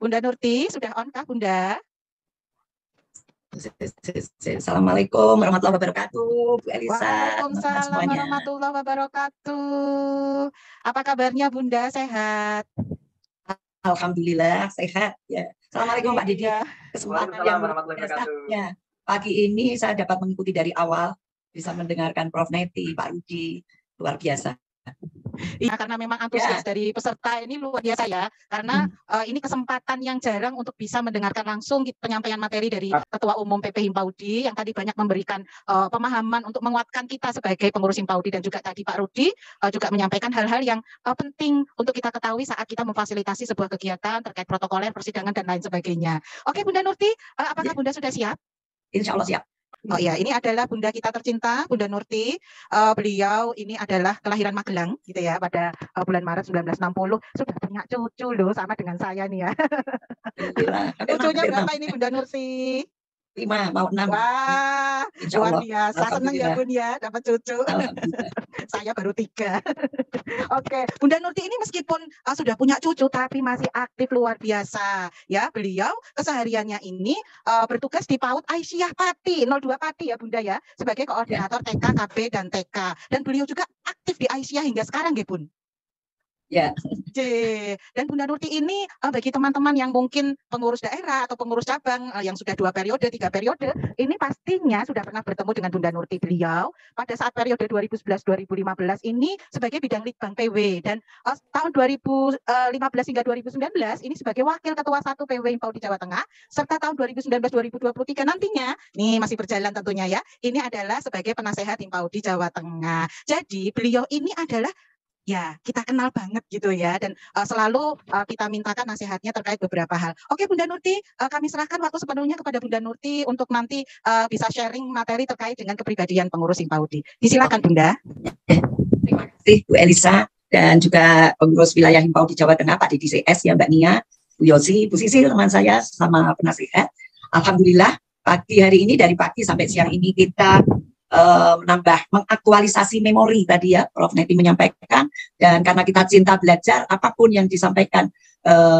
Bunda Nurti, sudah on kah Bunda? Assalamualaikum warahmatullahi wabarakatuh, Bu Elisa. Waalaikumsalam warahmatullahi wabarakatuh. Apa kabarnya Bunda, sehat? Alhamdulillah sehat ya. Assalamualaikum Pak Didi. Kesempatan yang warahmatullahi wabarakatuh. Ya, pagi ini saya dapat mengikuti dari awal, bisa mendengarkan Prof Neti, Pak Rudi, luar biasa. Iya, karena memang antusias dari peserta ini luar biasa ya, karena ini kesempatan yang jarang untuk bisa mendengarkan langsung penyampaian materi dari Ketua Umum PP Himpaudi yang tadi banyak memberikan pemahaman untuk menguatkan kita sebagai pengurus Himpaudi, dan juga tadi Pak Rudi juga menyampaikan hal-hal yang penting untuk kita ketahui saat kita memfasilitasi sebuah kegiatan terkait protokoler, persidangan, dan lain sebagainya. Oke Bunda Nurti, apakah Bunda sudah siap? Insya Allah siap. Oh iya, ini adalah Bunda kita tercinta, Bunda Nurti. Beliau ini adalah kelahiran Magelang, gitu ya, pada bulan Maret 1960. Sudah punya cucu loh, sama dengan saya nih ya. Cucunya berapa ini Bunda Nurti? 5, mau 6. Wah, luar biasa. Senang ya Bun ya, dapat cucu. Saya baru 3. Oke, Bunda Nurti ini meskipun sudah punya cucu, tapi masih aktif luar biasa. Ya, beliau kesehariannya ini bertugas di PAUD Aisyah Pati, 02 Pati ya Bunda ya, sebagai koordinator TK, KB, dan TK. Dan beliau juga aktif di Aisyah hingga sekarang ya Bun? Ya. Dan Bunda Nurti ini bagi teman-teman yang mungkin pengurus daerah atau pengurus cabang yang sudah 2 periode, 3 periode, ini pastinya sudah pernah bertemu dengan Bunda Nurti. Beliau pada saat periode 2011-2015 ini sebagai bidang litbang PW, dan tahun 2015 hingga 2019 ini sebagai wakil ketua 1 PW Himpaudi Jawa Tengah, serta tahun 2019-2023 nantinya, nih masih berjalan tentunya ya, ini adalah sebagai penasehat Himpaudi Jawa Tengah. Jadi beliau ini adalah ya, kita kenal banget gitu ya, dan selalu kita mintakan nasihatnya terkait beberapa hal. Oke Bunda Nurti, kami serahkan waktu sepenuhnya kepada Bunda Nurti untuk nanti bisa sharing materi terkait dengan kepribadian pengurus Himpaudi. Disilakan Bunda. Terima kasih Bu Elisa, dan juga pengurus wilayah Himpaudi Jawa Tengah Pak Didi CS ya, Mbak Nia, Bu Yosi, Bu Sisi, teman saya sama penasihat. Alhamdulillah pagi hari ini, dari pagi sampai siang ini kita menambah, mengaktualisasi memori tadi ya, Prof Neti menyampaikan, dan karena kita cinta belajar, apapun yang disampaikan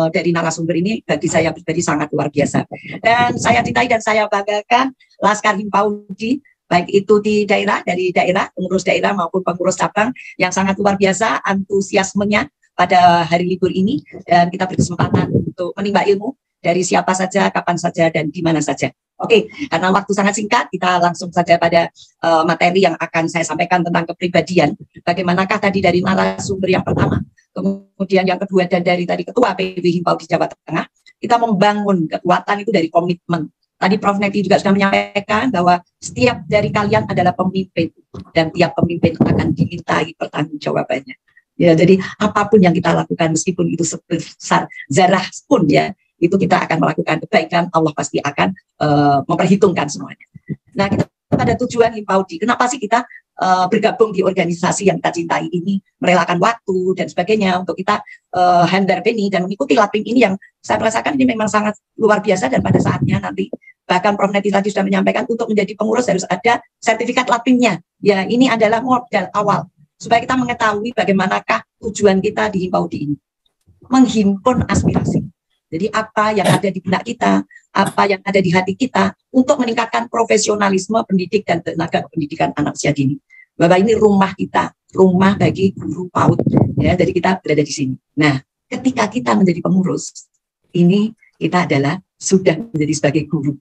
dari narasumber ini bagi saya pribadi sangat luar biasa. Dan saya cintai dan saya banggakan Laskar Himpaudi, baik itu di daerah, dari daerah, pengurus daerah maupun pengurus cabang yang sangat luar biasa antusiasmenya pada hari libur ini, dan kita berkesempatan untuk menimba ilmu dari siapa saja, kapan saja, dan di mana saja. Oke, karena waktu sangat singkat, kita langsung saja pada materi yang akan saya sampaikan tentang kepribadian. Bagaimanakah tadi dari narasumber yang pertama, kemudian yang kedua, dan dari tadi Ketua PW Himpaudi Jawa Tengah, kita membangun kekuatan itu dari komitmen. Tadi Prof Neti juga sudah menyampaikan bahwa setiap dari kalian adalah pemimpin, dan tiap pemimpin akan dimintai pertanggungjawabannya. Ya, jadi apapun yang kita lakukan, meskipun itu sebesar zarah pun ya, itu kita akan melakukan kebaikan, Allah pasti akan memperhitungkan semuanya. Nah, kita pada tujuan Himpaudi, kenapa sih kita bergabung di organisasi yang kita cintai ini, merelakan waktu dan sebagainya untuk kita handar beni dan mengikuti laping ini yang saya merasakan ini memang sangat luar biasa, dan pada saatnya nanti bahkan Prof Neti tadi sudah menyampaikan untuk menjadi pengurus harus ada sertifikat lapingnya. Ya, ini adalah modal awal supaya kita mengetahui bagaimanakah tujuan kita di Himpaudi ini, menghimpun aspirasi. Jadi apa yang ada di benak kita, apa yang ada di hati kita untuk meningkatkan profesionalisme pendidik dan tenaga pendidikan anak usia dini. Bahwa ini rumah kita, rumah bagi guru PAUD. Ya, jadi kita berada di sini. Nah, ketika kita menjadi pengurus, ini kita adalah sudah menjadi sebagai guru.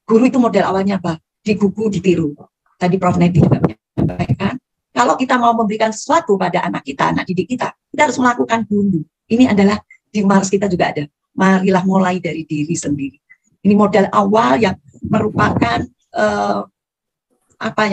Guru itu modal awalnya apa? Digugu, ditiru. Tadi Prof Neti juga menyampaikan, kalau kita mau memberikan sesuatu pada anak kita, anak didik kita harus melakukan dulu. Ini adalah di Mars kita juga ada. Marilah mulai dari diri sendiri. Ini modal awal yang merupakan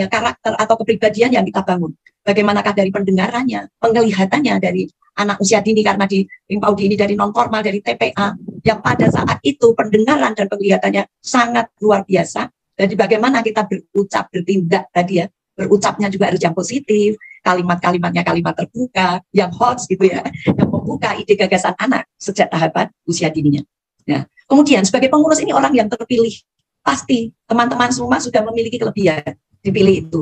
karakter atau kepribadian yang kita bangun. Bagaimanakah dari pendengarannya, penglihatannya dari anak usia dini, karena di Himpaudi ini dari non formal, dari TPA, yang pada saat itu pendengaran dan penglihatannya sangat luar biasa. Jadi bagaimana kita berucap, bertindak tadi ya, berucapnya juga harus yang positif, kalimat-kalimatnya kalimat terbuka, yang hot gitu ya, yang membuka ide gagasan anak sejak tahapan usia dininya. Nah, kemudian sebagai pengurus ini orang yang terpilih, pasti teman-teman semua sudah memiliki kelebihan dipilih itu.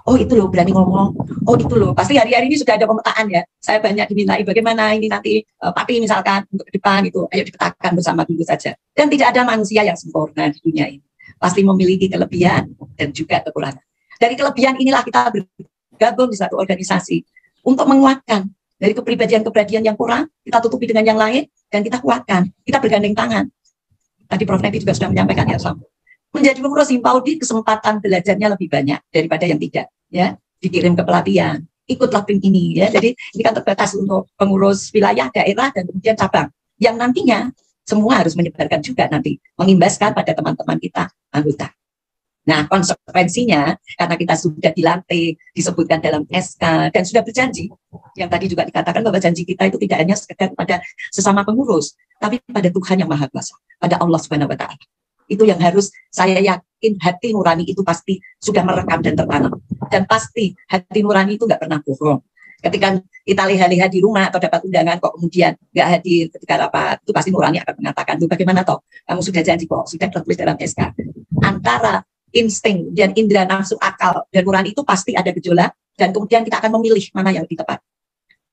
Oh itu loh berani ngomong, oh itu loh pasti hari-hari ini sudah ada pemetaan ya. Saya banyak dimintai bagaimana ini nanti Pati misalkan untuk ke depan gitu, ayo dipetakan bersama dulu saja. Dan tidak ada manusia yang sempurna di dunia ini, pasti memiliki kelebihan dan juga kekurangan. Dari kelebihan inilah kita bergabung di satu organisasi untuk menguatkan dari kepribadian-kepribadian yang kurang, kita tutupi dengan yang lain dan kita kuatkan, kita bergandeng tangan. Tadi Prof. Neti juga sudah menyampaikan ya, menjadi pengurus Himpaudi kesempatan belajarnya lebih banyak daripada yang tidak. Ya, dikirim ke pelatihan, ikutlah tim ini ya. Jadi ini kan terbatas untuk pengurus wilayah, daerah dan kemudian cabang. Yang nantinya semua harus menyebarkan juga nanti, mengimbaskan pada teman-teman kita anggota. Nah, konsekuensinya karena kita sudah dilantik, disebutkan dalam SK dan sudah berjanji, yang tadi juga dikatakan bahwa janji kita itu tidak hanya sekedar pada sesama pengurus, tapi pada Tuhan yang Maha Kuasa, pada Allah Subhanahu wa Ta'ala. Itu yang harus saya yakin hati nurani itu pasti sudah merekam dan tertanam. Dan pasti hati nurani itu nggak pernah bohong. Ketika kita lihat-lihat di rumah atau dapat undangan kok kemudian nggak hadir ketika rapat, itu pasti nurani akan mengatakan, tuh bagaimana toh, kamu sudah janji kok, sudah tertulis dalam SK. Antara insting dan indera nafsu akal dan nurani itu pasti ada gejolak, dan kemudian kita akan memilih mana yang lebih tepat.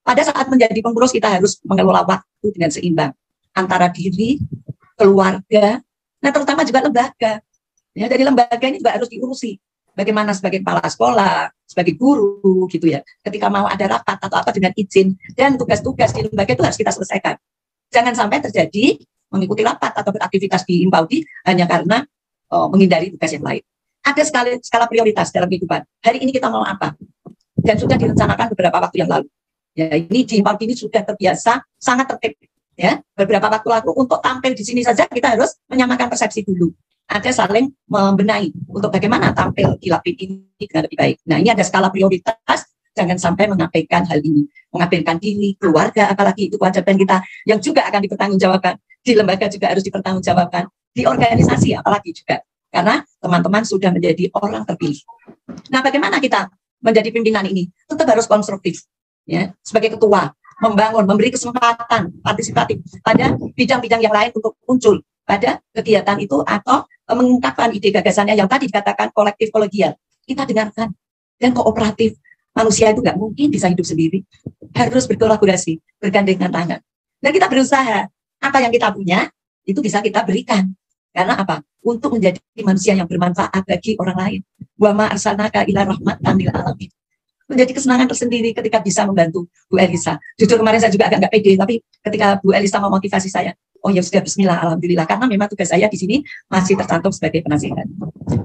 Pada saat menjadi pengurus kita harus mengelola waktu dengan seimbang antara diri, keluarga, nah terutama juga lembaga. Ya, dari lembaga ini juga harus diurusi. Bagaimana sebagai kepala sekolah, sebagai guru gitu ya. Ketika mau ada rapat atau apa dengan izin dan tugas-tugas di lembaga itu harus kita selesaikan. Jangan sampai terjadi mengikuti rapat atau beraktivitas di Himpaudi hanya karena menghindari tugas yang lain. Ada skala prioritas dalam kehidupan. Hari ini kita mau apa? Dan sudah direncanakan beberapa waktu yang lalu. Ya, ini di Himpaudi ini sudah terbiasa, sangat tertib. Ya, beberapa waktu lalu untuk tampil di sini saja kita harus menyamakan persepsi dulu. Ada saling membenahi untuk bagaimana tampil di Lapin ini dengan lebih baik. Nah, ini ada skala prioritas, jangan sampai mengabaikan hal ini. Mengabaikan diri, keluarga, apalagi itu kewajiban kita yang juga akan dipertanggungjawabkan. Di lembaga juga harus dipertanggungjawabkan. Di organisasi apalagi juga. Karena teman-teman sudah menjadi orang terpilih. Nah, bagaimana kita menjadi pimpinan ini? Tetap harus konstruktif. Ya, sebagai ketua, membangun, memberi kesempatan partisipatif pada bidang-bidang yang lain untuk muncul pada kegiatan itu atau mengungkapkan ide gagasannya yang tadi dikatakan kolektif kolegial. Kita dengarkan dan kooperatif. Manusia itu nggak mungkin bisa hidup sendiri. Harus berkolaborasi, bergandengan tangan. Dan kita berusaha, apa yang kita punya itu bisa kita berikan. Karena apa? Untuk menjadi manusia yang bermanfaat bagi orang lain. Wa ma arsalnaka ila rahmatan lil alamin. Menjadi kesenangan tersendiri ketika bisa membantu Bu Elisa. Jujur kemarin saya juga agak nggak pede, tapi ketika Bu Elisa memotivasi saya, oh ya sudah bismillah, alhamdulillah, karena memang tugas saya di sini masih tercantum sebagai penasihat.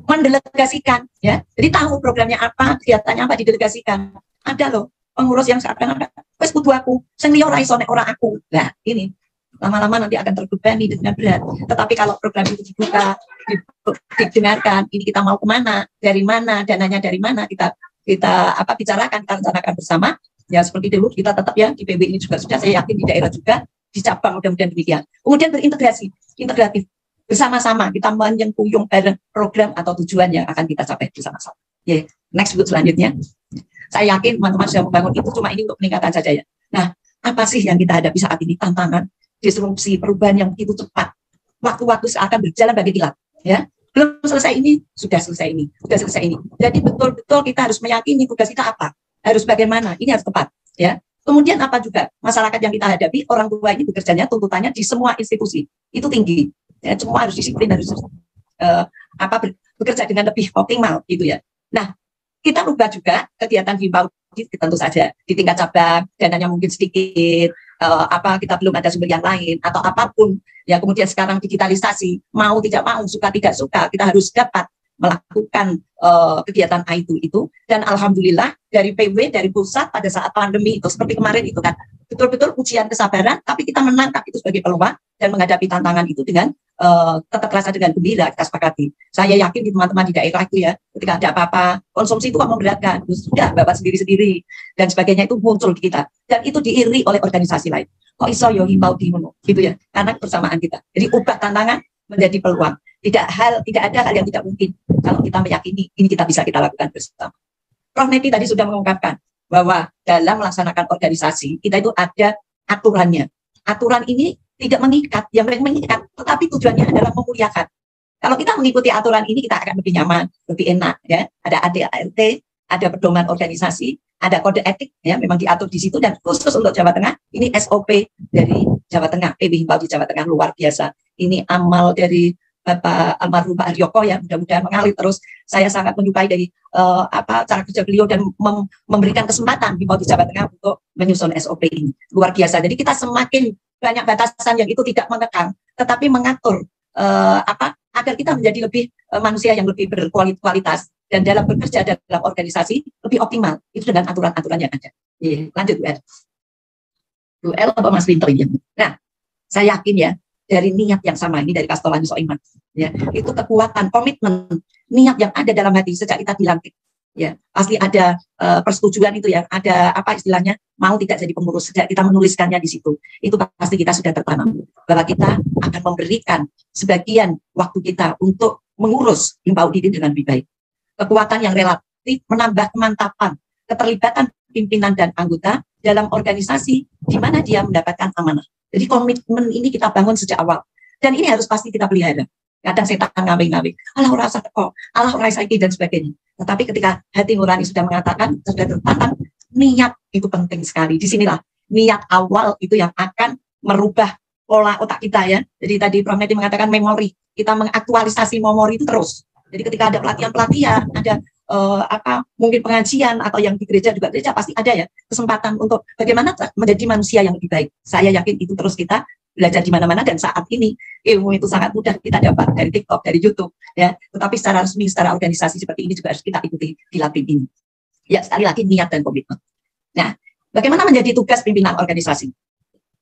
Mendelegasikan, ya, jadi tahu programnya apa, kegiatannya apa, didelegasikan. Ada loh pengurus yang seakan-akan, wes kudu aku, sing liya ora iso nek ora aku. Nah ini lama-lama nanti akan terbebani dengan berat. Tetapi kalau program itu dibuka, didengarkan, ini kita mau kemana, dari mana, dananya dari mana, kita bicarakan, kita rencanakan bersama. Ya seperti dulu kita tetap ya di PB ini juga sudah, saya yakin di daerah juga, di cabang mudah-mudahan demikian. Kemudian berintegrasi, integratif, bersama-sama kita menyempuyung bareng program atau tujuan yang akan kita capai bersama-sama. Ya, next buku selanjutnya. Saya yakin teman-teman sudah membangun itu, cuma ini untuk peningkatan saja ya. Nah, apa sih yang kita hadapi saat ini? Tantangan, disrupsi, perubahan yang begitu cepat. Waktu-waktu seakan berjalan bagi kilat. Ya, belum selesai ini, sudah selesai ini, sudah selesai ini. Jadi betul-betul kita harus meyakini tugas kita apa, harus bagaimana, ini harus tepat. Ya. Kemudian apa juga masyarakat yang kita hadapi, orang tua ini bekerjanya tuntutannya di semua institusi itu tinggi. Ya, semua harus disiplin, harus bekerja dengan lebih optimal gitu ya. Nah, kita rubah juga kegiatan Himpaudi tentu saja di tingkat cabang, dananya mungkin sedikit, kita belum ada sumber yang lain atau apapun ya. Kemudian sekarang digitalisasi, mau tidak mau, suka tidak suka, kita harus dapat melakukan kegiatan IT itu. Dan alhamdulillah dari PW, dari pusat pada saat pandemi itu seperti kemarin itu kan betul-betul ujian kesabaran, tapi kita menangkap itu sebagai peluang dan menghadapi tantangan itu dengan tetap rasa dengan gembira kita sepakati. Saya yakin di teman-teman di daerah itu ya, ketika ada apa-apa, konsumsi itu kok memberatkan, sudah bapak sendiri-sendiri dan sebagainya itu muncul di kita, dan itu diiri oleh organisasi lain. Kok iso yo Himpaudi ngono gitu ya, karena kebersamaan kita. Jadi ubah tantangan menjadi peluang. Tidak ada hal yang tidak mungkin kalau kita meyakini ini kita bisa kita lakukan bersama. Prof. Neti tadi sudah mengungkapkan bahwa dalam melaksanakan organisasi kita itu ada aturannya. Aturan ini tidak mengikat, yang mengikat, tetapi tujuannya adalah memuliakan. Kalau kita mengikuti aturan ini kita akan lebih nyaman, lebih enak ya. Ada ADART, ada pedoman organisasi, ada kode etik, ya memang diatur di situ, dan khusus untuk Jawa Tengah, ini SOP dari Jawa Tengah, PB Himbau di Jawa Tengah luar biasa. Ini amal dari Bapak almarhum Pak Haryoko, ya mudah-mudahan mengalir terus. Saya sangat menyukai dari cara kerja beliau dan memberikan kesempatan Himbau di Jawa Tengah untuk menyusun SOP ini. Luar biasa. Jadi kita semakin banyak batasan yang itu tidak mengekang, tetapi mengatur agar kita menjadi lebih manusia yang lebih berkualitas dan dalam bekerja dalam organisasi lebih optimal. Itu dengan aturan-aturan yang ada. Lanjut Bu El. Bu El apa Mas Winter ini? Nah, saya yakin ya dari niat yang sama ini dari Kastolani Soiman, ya itu kekuatan komitmen niat yang ada dalam hati sejak kita dilantik. Ya, pasti ada persetujuan itu ya, ada apa istilahnya mau tidak jadi pengurus sejak kita menuliskannya di situ. Itu pasti kita sudah tertanam bahwa kita akan memberikan sebagian waktu kita untuk mengurus Himbau Didin dengan lebih baik. Kekuatan yang relatif menambah kemantapan keterlibatan pimpinan dan anggota dalam organisasi di mana dia mendapatkan amanah. Jadi komitmen ini kita bangun sejak awal dan ini harus pasti kita pelihara. Kadang setan ngawe-ngawe, Allah rasa kok, Allah rasa iki dan sebagainya. Tetapi ketika hati nurani sudah mengatakan, sudah tertantang, niat itu penting sekali. Disinilah niat awal itu yang akan merubah pola otak kita ya. Jadi tadi Prof. Neti mengatakan memori, kita mengaktualisasi memori itu terus. Jadi ketika ada pelatihan-pelatihan, ada mungkin pengajian atau yang di gereja juga gereja pasti ada ya kesempatan untuk bagaimana menjadi manusia yang lebih baik. Saya yakin itu terus kita belajar di mana-mana dan saat ini ilmu itu sangat mudah kita dapat dari TikTok, dari YouTube ya. Tetapi secara resmi, secara organisasi seperti ini juga harus kita ikuti di LAPIM ini. Ya, sekali lagi niat dan komitmen. Nah, bagaimana menjadi tugas pimpinan organisasi?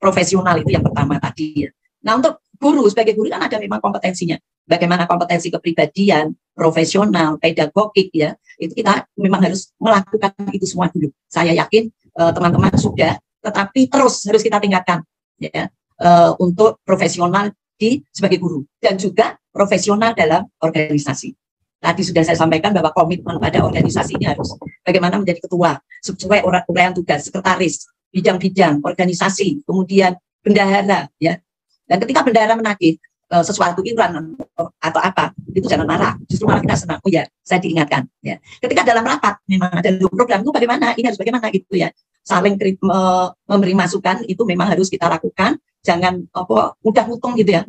Profesional itu yang pertama tadi ya. Nah, untuk guru, sebagai guru kan ada memang kompetensinya. Bagaimana kompetensi kepribadian, profesional, pedagogik ya, itu kita memang harus melakukan itu semua dulu. Saya yakin teman-teman sudah, tetapi terus harus kita tingkatkan ya untuk profesional sebagai guru dan juga profesional dalam organisasi. Tadi sudah saya sampaikan bahwa komitmen pada organisasi ini harus bagaimana menjadi ketua, sesuai uraian tugas, sekretaris, bidang-bidang, organisasi, kemudian bendahara ya. Dan ketika bendahara menagih sesuatu iuran atau apa, itu jangan marah, justru malah kita senang. Oh ya, saya diingatkan ya. Ketika dalam rapat memang ada program itu bagaimana, ini harus bagaimana gitu ya. Saling memberi masukan itu memang harus kita lakukan. Jangan mudah mutung gitu ya,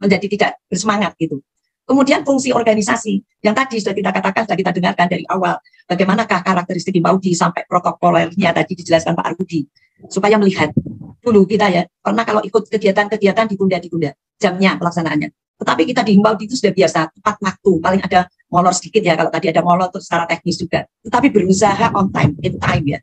menjadi tidak bersemangat gitu. Kemudian fungsi organisasi yang tadi sudah kita katakan, sudah kita dengarkan dari awal, bagaimanakah karakteristik Himbau sampai protokolernya tadi dijelaskan Pak Arudi, supaya melihat dulu kita ya, pernah kalau ikut kegiatan-kegiatan ditunda jamnya pelaksanaannya. Tetapi kita di Himbau itu sudah biasa, tepat waktu, paling ada molor sedikit ya, kalau tadi ada molor terus secara teknis juga. Tetapi berusaha on time, in time ya,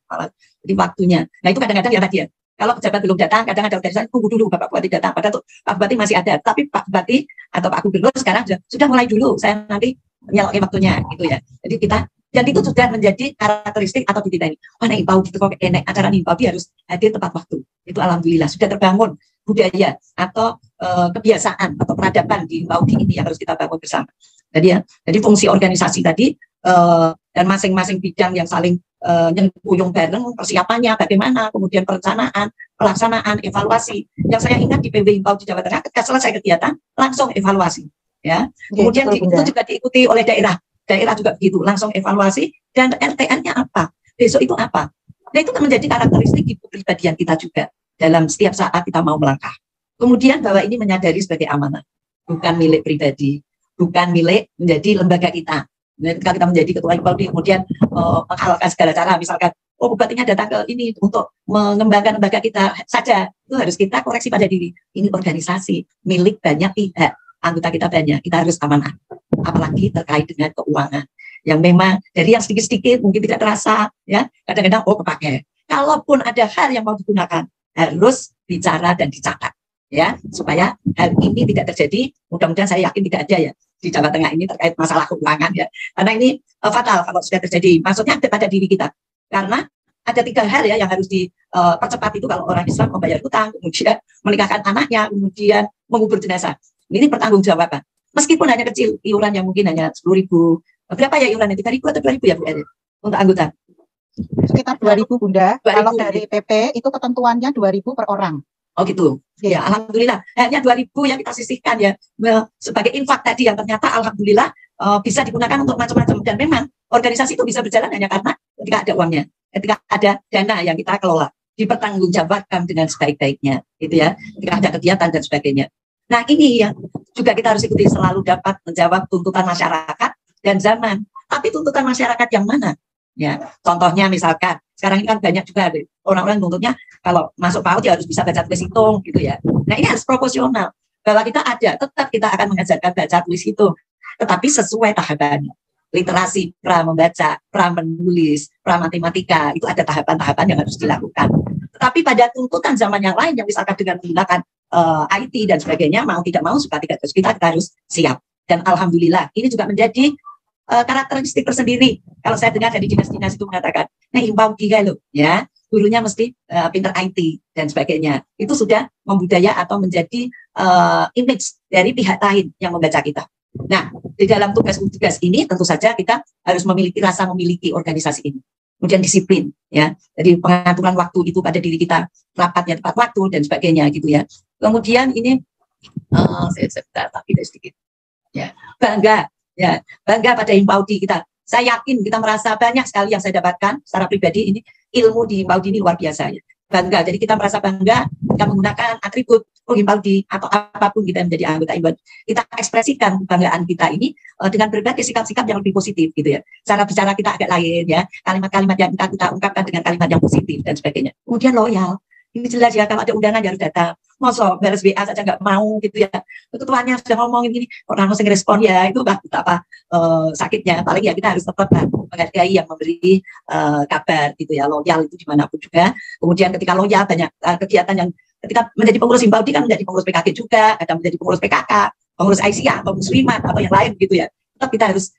jadi waktunya. Nah itu kadang-kadang ya tadi ya, kalau pejabat belum datang, kadang ada organisasi tunggu dulu Bapak Bupati datang. Padahal tuh Pak Bupati masih ada, tapi Pak Bupati atau Pak Gubernur sekarang sudah mulai dulu. Saya nanti nyalakan waktunya gitu ya. Jadi kita dan itu sudah menjadi karakteristik atau titik ini. Mana Himbau gitu kok enak acara Himbau harus hadir tepat waktu. Itu alhamdulillah sudah terbangun budaya atau kebiasaan atau peradaban di Himbau ini yang harus kita bangun bersama. Jadi fungsi organisasi tadi dan masing-masing bidang yang saling nyengkuyung bareng, persiapannya bagaimana, kemudian perencanaan, pelaksanaan, evaluasi. Yang saya ingat di PB Himbau di Jawa Tengah, ketika selesai kegiatan langsung evaluasi. Ya, kemudian itu juga diikuti oleh daerah juga begitu, langsung evaluasi dan RTN-nya apa, besok itu apa. Nah itu kan menjadi karakteristik di kepribadian kita juga dalam setiap saat kita mau melangkah. Kemudian bahwa ini menyadari sebagai amanah, bukan milik pribadi, bukan milik menjadi lembaga kita. Ketika kita menjadi ketua Himbau kemudian menghalalkan segala cara, misalkan bupatinya datang ke ini untuk mengembangkan lembaga kita saja, itu harus kita koreksi pada diri. Ini organisasi milik banyak pihak, anggota kita banyak, kita harus amanah. Apalagi terkait dengan keuangan yang memang dari yang sedikit-sedikit mungkin tidak terasa ya, kadang-kadang kepakai. Kalaupun ada hal yang mau digunakan harus bicara dan dicatat ya, supaya hal ini tidak terjadi. Mudah-mudahan, saya yakin tidak ada ya di Jawa Tengah ini terkait masalah keuangan ya, karena ini fatal kalau sudah terjadi. Maksudnya pada diri kita, karena ada 3 hal ya yang harus dipercepat itu kalau orang Islam: membayar hutang, kemudian menikahkan anaknya, kemudian mengubur jenazah. Ini pertanggungjawaban. Meskipun hanya kecil, iuran yang mungkin hanya 10.000, berapa ya iurannya, 3.000 atau 2.000 ya Bu Eri untuk anggota? Sekitar 2.000 Bunda. 2.000. Kalau dari PP itu ketentuannya 2.000 per orang. Oh gitu. Ya, alhamdulillah. Hanya 2.000 yang kita sisihkan ya sebagai infak tadi yang ternyata alhamdulillah bisa digunakan untuk macam-macam. Dan memang organisasi itu bisa berjalan hanya karena ketika ada uangnya, ketika ada dana yang kita kelola, dipertanggungjawabkan dengan sebaik-baiknya, gitu ya. Ketika ada kegiatan dan sebagainya. Nah, ini yang juga kita harus ikuti, selalu dapat menjawab tuntutan masyarakat dan zaman. Tapi tuntutan masyarakat yang mana? Ya, contohnya misalkan sekarang ini kan banyak juga orang-orang nuntutnya kalau masuk PAUD ya harus bisa baca tulis hitung gitu ya. Nah, ini harus proporsional. Bahwa kita ada, tetap kita akan mengajarkan baca tulis hitung, tetapi sesuai tahapannya. Literasi, pra membaca, pra menulis, pra matematika, itu ada tahapan-tahapan yang harus dilakukan. Tetapi pada tuntutan zaman yang lain yang misalkan dengan menggunakan IT dan sebagainya, mau tidak mau suka tidak kita harus siap. Dan alhamdulillah ini juga menjadi karakteristik tersendiri. Kalau saya dengar dari dinas-dinas itu mengatakan, nah impau giga loh, ya gurunya mesti pinter IT dan sebagainya. Itu sudah membudaya atau menjadi image dari pihak lain yang membaca kita. Nah, di dalam tugas-tugas ini tentu saja kita harus memiliki rasa memiliki organisasi ini. Kemudian disiplin, ya. Jadi pengaturan waktu itu pada diri kita, rapatnya tepat waktu dan sebagainya gitu ya. Kemudian ini saya tapi sedikit, ya bangga. Ya, bangga pada Himpaudi kita. Saya yakin kita merasa banyak sekali yang saya dapatkan secara pribadi ini, ilmu di Himpaudi ini luar biasa ya. Bangga. Jadi kita merasa bangga kita menggunakan atribut Himpaudi atau apapun kita menjadi anggota Himpaudi. Kita ekspresikan kebanggaan kita ini dengan berbagai sikap-sikap yang lebih positif gitu ya. Cara bicara kita agak lain ya. Kalimat-kalimat yang kita ungkapkan dengan kalimat yang positif dan sebagainya. Kemudian loyal. Ini jelas ya, kalau ada undangan harus datang. Masa balas WA saja nggak mau gitu ya. Ketuanya sudah ngomong ini, orang harus ngerespon ya, itu betapa sakitnya. Paling ya kita harus tetap menghargai yang memberi kabar gitu ya, loyal itu dimanapun juga. Kemudian ketika loyal banyak kegiatan yang ketika menjadi pengurus Himpaudi kan menjadi pengurus PKK juga, ada menjadi pengurus PKK, pengurus Aisyah atau Muslimat atau yang lain gitu ya. Tetap kita harus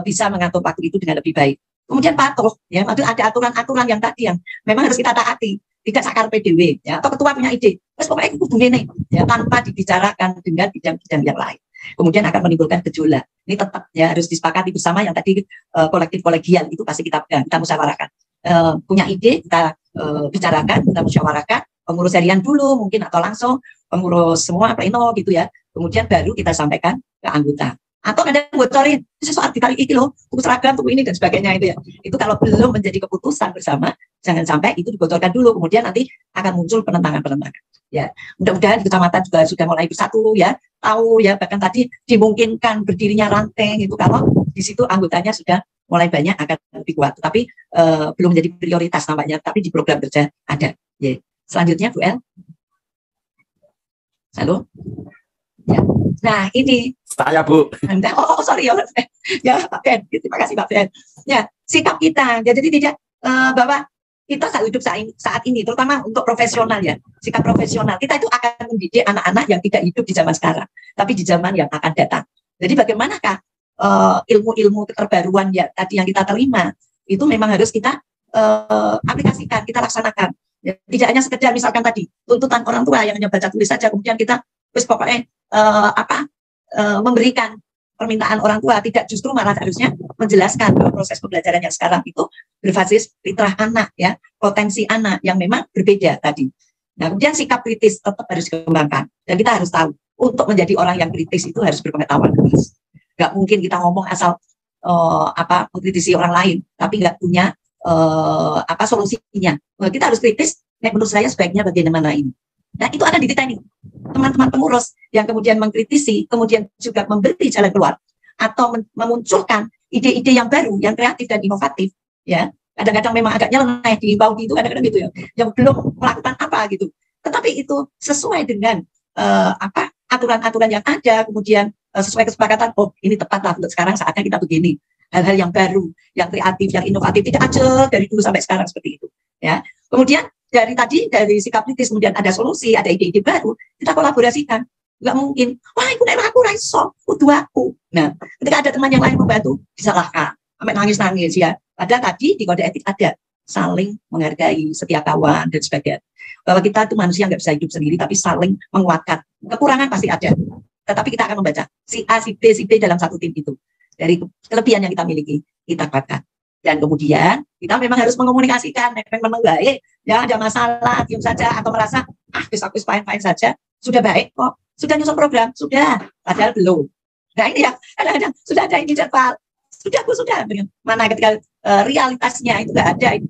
bisa mengatur waktu itu dengan lebih baik. Kemudian patuh ya, maksudnya ada aturan-aturan yang tadi yang memang harus kita taati. Tidak sakar PDW ya, atau ketua punya ide, terus pokoknya itu begini ya, tanpa dibicarakan dengan bidang-bidang yang lain, kemudian akan menimbulkan gejolak. Ini tetap ya harus disepakati bersama yang tadi kolektif kolegial itu pasti kita musyawarahkan. Punya ide kita bicarakan, kita musyawarahkan, pengurus harian dulu mungkin atau langsung pengurus semua pleno gitu ya, kemudian baru kita sampaikan ke anggota. Atau ada bocorin, soal ditarik ini loh, buku seragam, buku ini dan sebagainya itu ya. Itu kalau belum menjadi keputusan bersama, jangan sampai itu dibocorkan dulu, kemudian nanti akan muncul penentangan-penentangan. Ya, mudah-mudahan di kecamatan juga sudah mulai bersatu ya, tahu ya, bahkan tadi dimungkinkan berdirinya ranting itu kalau di situ anggotanya sudah mulai banyak akan lebih kuat. Tapi belum menjadi prioritas nampaknya, tapi di program kerja ada. Ya. Selanjutnya Bu El. Halo. Ya. Nah ini saya Bu. Oh sorry ya Pak Ben, terima kasih Pak Ben. Ya sikap kita, ya, jadi tidak bahwa kita saat hidup saat ini, terutama untuk profesional ya, sikap profesional kita itu akan mendidik anak-anak yang tidak hidup di zaman sekarang, tapi di zaman yang akan datang. Jadi bagaimanakah ilmu-ilmu keterbaruan ya tadi yang kita terima itu memang harus kita aplikasikan, kita laksanakan. Ya, tidak hanya sekedar misalkan tadi tuntutan orang tua yang hanya baca tulis saja, kemudian kita pokoknya memberikan permintaan orang tua, tidak, justru malah harusnya menjelaskan bahwa proses pembelajaran yang sekarang itu berbasis fitrah anak ya, potensi anak yang memang berbeda tadi. Nah, kemudian sikap kritis tetap harus dikembangkan dan kita harus tahu untuk menjadi orang yang kritis itu harus berpengetahuan luas. Nggak mungkin kita ngomong asal mengkritisi orang lain tapi nggak punya solusinya. Nah, kita harus kritis. Menurut saya sebaiknya bagaimana ini. Nah, itu akan dititeni teman-teman pengurus yang kemudian mengkritisi, kemudian juga memberi jalan keluar atau memunculkan ide-ide yang baru, yang kreatif dan inovatif. Ya, kadang-kadang memang agak nyeleneh di Himpaudi itu kadang-kadang gitu ya, yang belum melakukan apa gitu. Tetapi itu sesuai dengan aturan-aturan yang ada, kemudian sesuai kesepakatan. Oh, ini tepatlah untuk sekarang saatnya kita begini. Hal-hal yang baru, yang kreatif, yang inovatif, tidak aja dari dulu sampai sekarang seperti itu. Ya, kemudian dari sikap kritis kemudian ada solusi, ada ide-ide baru, kita kolaborasikan. Nggak mungkin, wah itu nek aku raiso, kudu aku. Nah, ketika ada teman yang lain membantu, disalahkan, sampai nangis-nangis ya. Padahal tadi di kode etik ada saling menghargai, setia kawan dan sebagainya. Bahwa kita itu manusia nggak bisa hidup sendiri, tapi saling menguatkan. Kekurangan pasti ada, tetapi kita akan membaca si A, si B dalam satu tim itu. Dari kelebihan yang kita miliki, kita kuatkan. Dan kemudian kita memang harus mengomunikasikan, memang baik, ya ada masalah, diam saja atau merasa aku fine saja, sudah baik kok, sudah nyusun program, sudah, padahal belum. Nah ini ya, kadang-kadang sudah ada ini jadwal, sudah Bu, sudah. Mana ketika realitasnya itu nggak ada, itu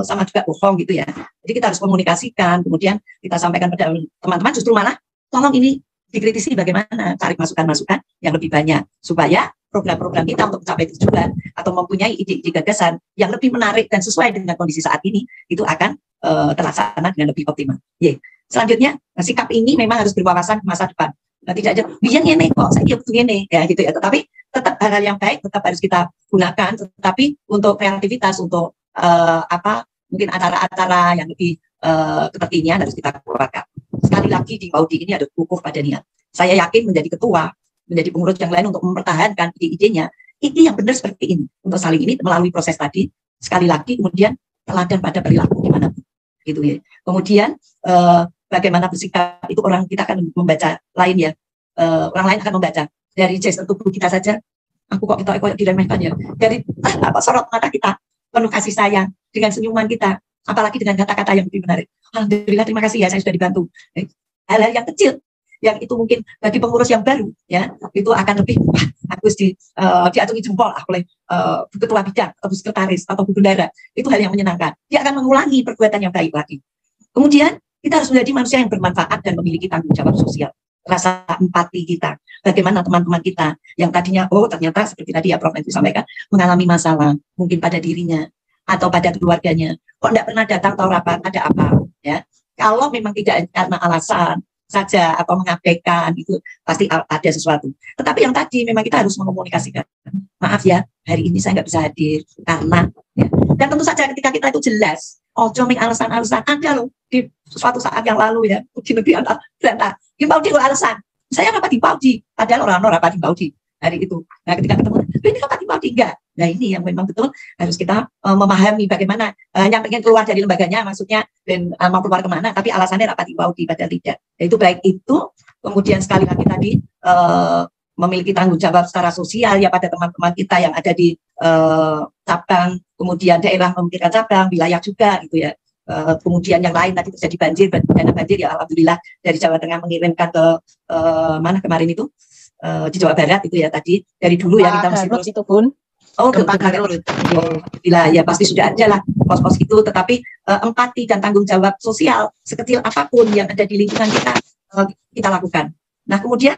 sama juga bohong gitu ya. Jadi kita harus komunikasikan, kemudian kita sampaikan pada teman-teman, justru malah tolong ini dikritisi bagaimana, cari masukan-masukan yang lebih banyak supaya program-program kita untuk mencapai tujuan atau mempunyai ide-ide gagasan yang lebih menarik dan sesuai dengan kondisi saat ini itu akan terlaksana dengan lebih optimal. Selanjutnya sikap ini memang harus berwawasan masa depan. Tidak aja biar ini kok saya butuh ini ya gitu ya. Tetapi tetap hal-hal yang baik tetap harus kita gunakan. Tetapi untuk kreativitas, untuk mungkin acara-acara yang lebih kekinian harus kita keluarkan. Sekali lagi di Baudi ini ada kukuh pada niat. Saya yakin menjadi ketua, menjadi pengurus yang lain untuk mempertahankan ide-idenya, ide yang benar seperti ini. Untuk saling ini melalui proses tadi, sekali lagi kemudian teladan pada perilaku gimana gitu ya. Kemudian bagaimana bersikap itu orang kita akan membaca lain ya. Orang lain akan membaca dari gestur tubuh kita saja. Aku kok kita diremehkan ya. Dari sorot mata kita, penuh kasih sayang, dengan senyuman kita, apalagi dengan kata-kata yang lebih menarik. Alhamdulillah, terima kasih ya, saya sudah dibantu. Hal-hal yang kecil, yang itu mungkin bagi pengurus yang baru, ya itu akan lebih, aku diacungi jempol oleh ketua bidang, atau sekretaris, atau bendara. Itu hal yang menyenangkan. Dia akan mengulangi perbuatan yang baik lagi. Kemudian, kita harus menjadi manusia yang bermanfaat dan memiliki tanggung jawab sosial. Rasa empati kita. Bagaimana teman-teman kita yang tadinya, ternyata seperti tadi ya Prof. Nanti sampaikan, mengalami masalah, mungkin pada dirinya, atau pada keluarganya, kok tidak pernah datang atau rapat, ada apa ya? Kalau memang tidak karena alasan saja atau mengabaikan, itu pasti ada sesuatu. Tetapi yang tadi memang kita harus mengomunikasikan, maaf ya, hari ini saya nggak bisa hadir karena ya. Dan tentu saja ketika kita itu jelas, coming alasan-alasan ada loh di suatu saat yang lalu ya, di negeri Belanda, di Baudi alasan saya rapat di Baudi, padahal orang-orang rapat di Baudi hari itu. Nah ketika ketemu, ini rapat di Baudi enggak? Nah ini yang memang betul harus kita memahami bagaimana yang pengen keluar dari lembaganya maksudnya dan mau keluar kemana, tapi alasannya rapat di Baudi padahal tidak. Nah, itu baik itu, kemudian sekali lagi tadi memiliki tanggung jawab secara sosial ya pada teman-teman kita yang ada di cabang, kemudian daerah memikirkan cabang, wilayah juga gitu ya. Kemudian yang lain tadi terjadi banjir, dana banjir ya alhamdulillah dari Jawa Tengah mengirimkan ke mana kemarin itu di Jawa Barat itu ya tadi dari dulu ya kita masih terus itu pun gempa Garut. Ya pasti sudah ada lah pos-pos itu, tetapi empati dan tanggung jawab sosial sekecil apapun yang ada di lingkungan kita lakukan. Nah kemudian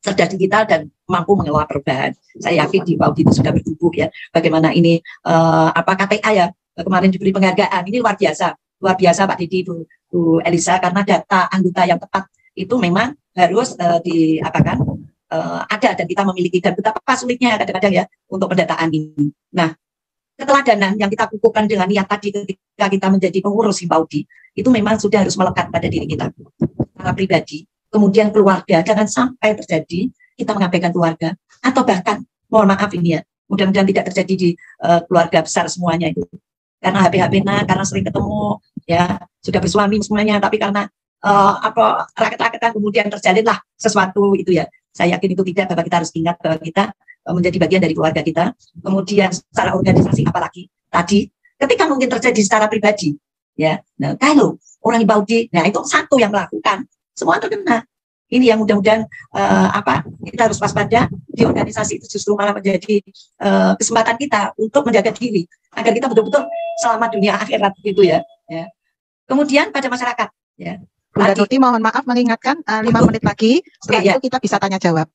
cerdas digital dan mampu mengelola perubahan. Saya yakin di Baudi itu sudah bertumbuh ya. Bagaimana ini KTA ya kemarin diberi penghargaan, ini luar biasa Pak Didi, Bu Elisa, karena data anggota yang tepat itu memang harus ada dan kita memiliki, dan betapa sulitnya kadang-kadang ya untuk pendataan ini. Nah, keteladanan yang kita kukuhkan dengan niat tadi ketika kita menjadi pengurus Baudi itu memang sudah harus melekat pada diri kita secara pribadi, kemudian keluarga. Jangan sampai terjadi kita mengabaikan keluarga, atau bahkan mohon maaf ini ya, mudah-mudahan tidak terjadi di keluarga besar semuanya itu karena HP-HP-nya, karena sering ketemu ya sudah bersuami semuanya, tapi karena raket-raketan kemudian terjalinlah sesuatu itu ya. Saya yakin itu tidak, bahwa kita harus ingat bahwa kita menjadi bagian dari keluarga kita. Kemudian secara organisasi apalagi tadi ketika mungkin terjadi secara pribadi ya. Nah, kalau orang di Baudi, nah itu satu yang melakukan, semua terkena. Ini yang mudah-mudahan kita harus waspada di organisasi itu, justru malah menjadi kesempatan kita untuk menjaga diri agar kita betul-betul selamat dunia akhirat gitu ya. Kemudian pada masyarakat ya. Bunda Nuti mohon maaf mengingatkan 5 menit lagi, setelah itu kita bisa tanya jawab.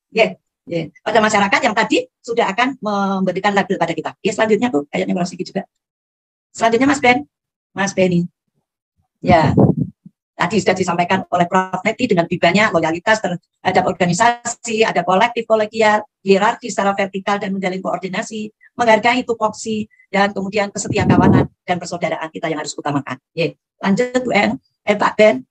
Pada masyarakat yang tadi sudah akan memberikan label pada kita. Ya selanjutnya tuh kayaknya kurang sedikit juga. Selanjutnya Mas Benny. Ya. Tadi sudah disampaikan oleh Prof. Neti dengan bibanya loyalitas terhadap organisasi, ada kolektif kolegial, hierarki secara vertikal dan menjalin koordinasi, menghargai tupoksi, dan kemudian kesetiaan kawanan dan persaudaraan kita yang harus utamakan. Lanjut Pak Ben.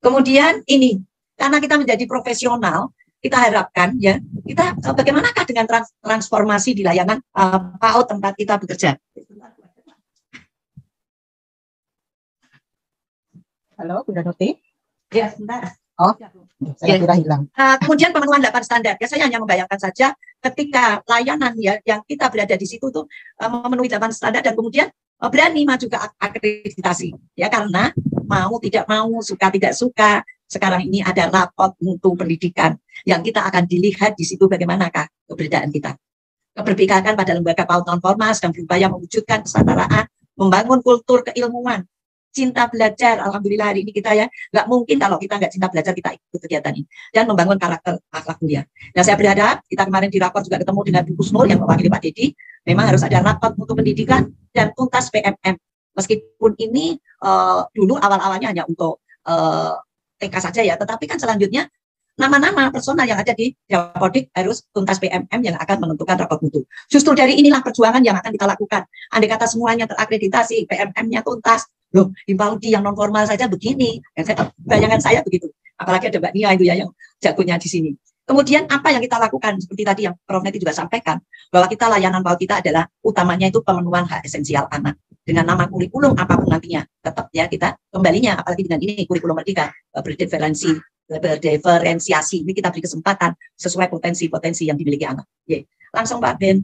Kemudian ini, karena kita menjadi profesional, kita harapkan ya, kita bagaimanakah dengan transformasi di layanan PAUD tempat kita bekerja. Halo, Bunda Nuti. Ya, sebentar. Saya kira hilang. Kemudian pemenuhan 8 standar. Ya, saya hanya membayangkan saja ketika layanan ya yang kita berada di situ tuh memenuhi 8 standar dan kemudian berani maju ke akreditasi. Ya, karena mau tidak mau, suka tidak suka, sekarang ini ada rapot mutu pendidikan yang kita akan dilihat di situ bagaimanakah keberadaan kita. Keberpihakan pada lembaga PAUD non formal sedang berupaya mewujudkan kesetaraan, membangun kultur keilmuan, cinta belajar. Alhamdulillah hari ini kita ya, nggak mungkin kalau kita nggak cinta belajar kita ikut kegiatan ini, dan membangun karakter akhlak mulia. Nah, saya berharap kita kemarin di rapor juga ketemu dengan Bu Kusnul yang mewakili Pak Dedi, memang harus ada rapot mutu pendidikan dan tuntas PMM. Meskipun ini dulu awal-awalnya hanya untuk TK saja ya, tetapi kan selanjutnya nama-nama personal yang ada di Dapodik harus tuntas PMM yang akan menentukan rapot mutu. Justru dari inilah perjuangan yang akan kita lakukan. Andai kata semuanya terakreditasi, PMM-nya tuntas, loh, Himpaudi yang non formal saja begini. Bayangan saya begitu. Apalagi ada Mbak Nia itu ya yang jagonya di sini. Kemudian apa yang kita lakukan seperti tadi yang Prof Neti juga sampaikan, bahwa kita layanan PAUD kita adalah utamanya itu pemenuhan hak esensial anak. Dengan nama kurikulum apapun nantinya, tetap ya kita kembalinya, apalagi dengan ini kurikulum merdeka berdiferensiasi, ini kita beri kesempatan sesuai potensi-potensi yang dimiliki anak. Ya. Langsung Pak Ben.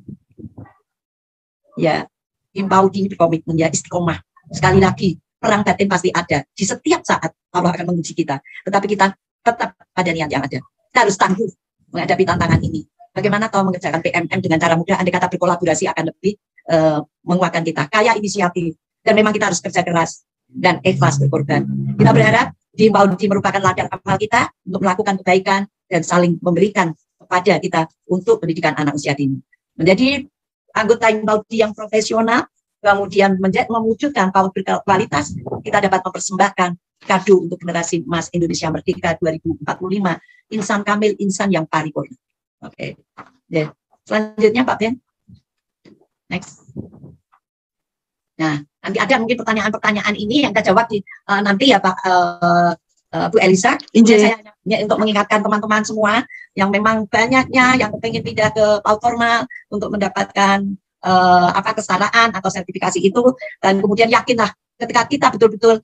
Ya, Himpaudi berkomitmen ya istiqomah. Sekali lagi, perang batin pasti ada. Di setiap saat Allah akan menguji kita. Tetapi kita tetap pada niat yang ada. Kita harus tangguh menghadapi tantangan ini. Bagaimana tahu mengerjakan PMM dengan cara mudah, andai kata berkolaborasi akan lebih menguatkan kita. Kaya inisiatif. Dan memang kita harus kerja keras dan ikhlas berkorban. Kita berharap di Himpaudi merupakan ladang amal kita untuk melakukan kebaikan dan saling memberikan kepada kita untuk pendidikan anak usia dini. Menjadi anggota Himpaudi yang profesional, kemudian mewujudkan PAUD berkualitas, kita dapat mempersembahkan kado untuk generasi emas Indonesia Merdeka 2045, insan kamil, insan yang paripurna. Oke. Okay. Selanjutnya Pak Ben. Next. Nah, nanti ada mungkin pertanyaan-pertanyaan ini yang kita jawab di nanti ya Pak Bu Elisa. Saya hanya untuk mengingatkan teman-teman semua yang memang banyaknya yang ingin pindah ke PAUD formal untuk mendapatkan kesetaraan atau sertifikasi itu, dan kemudian yakinlah ketika kita betul-betul